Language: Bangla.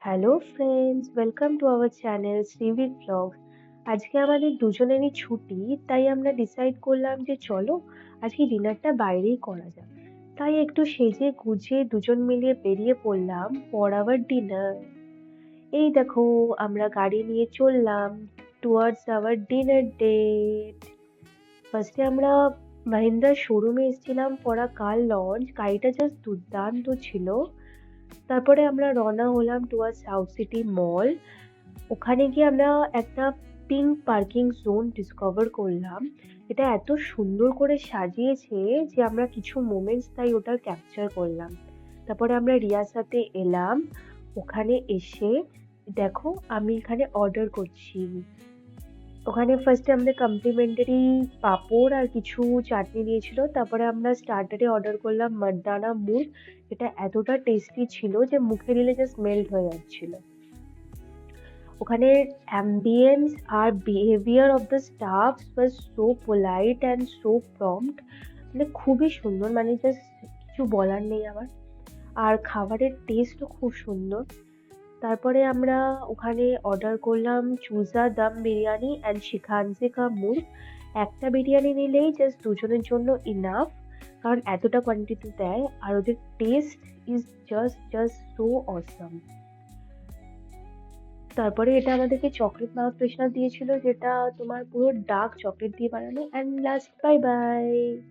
Hello friends, welcome to our channel শ্রীভির ব্লগস। আজকে আমাদের দুজনেরই ছুটি, তাই আমরা ডিসাইড করলাম যে চলো আজকে ডিনারটা বাইরেই করা যাক। তাই একটু সেজে গুজে দুজন মিলে বেরিয়ে পড়লাম ফর আওয়ার ডিনার। এই দেখো, আমরা গাড়ি নিয়ে চললাম টুয়ার্ডস আওয়ার ডিনার ডেট। ফার্স্টে আমরা মাহিন্দ্রার শোরুমে এসেছিলাম ফর আ কার লঞ্চ। গাড়িটা জাস্ট দুর্দান্ত ছিল। তারপরে আমরা রওনা হলাম টুয়ার্ডস সাউথ সিটি মল। ওখানে গিয়ে আমরা একটা পিঙ্ক পার্কিং জোন ডিসকভার করলাম। এটা এত সুন্দর করে সাজিয়েছে যে আমরা কিছু মোমেন্টস তাই ওটা ক্যাপচার করলাম। তারপরে আমরা রিয়াসাতে এলাম। ওখানে এসে দেখো, আমি এখানে অর্ডার করছি। ওখানে ফার্স্টে আমাদের কমপ্লিমেন্টারি পাঁপড় আর কিছু চাটনি দিয়েছিল। তারপরে আমরা স্টার্টারে অর্ডার করলাম মাটদানা মুগ। এটা এতটা টেস্টি ছিল যে মুখে দিলে জাস্ট মেল্ট হয়ে যাচ্ছিল। ওখানে অ্যাম্বিয়েন্স আর behaviour of the staff was so polite and so prompt. মানে খুবই সুন্দর, মানে জাস্ট কিছু বলার নেই আমার। আর খাবারের টেস্টও খুব সুন্দর। তারপরে আমরা ওখানে অর্ডার করলাম চুজা দম বিরিয়ানি অ্যান্ড শিখানজি কা মুর্গ। একটা বিরিয়ানি নিলেই জাস্ট দুজনের জন্য ইনাফ, কারণ এতটা কোয়ান্টিটি দেয় আর ওদের test is just so awesome. তারপরে এটা আমাদেরকে চকলেট মাওয়া ফ্রেশনার দিয়েছিল, যেটা তোমার পুরো ডার্ক চকলেট দিয়ে বানানো। And last, bye bye.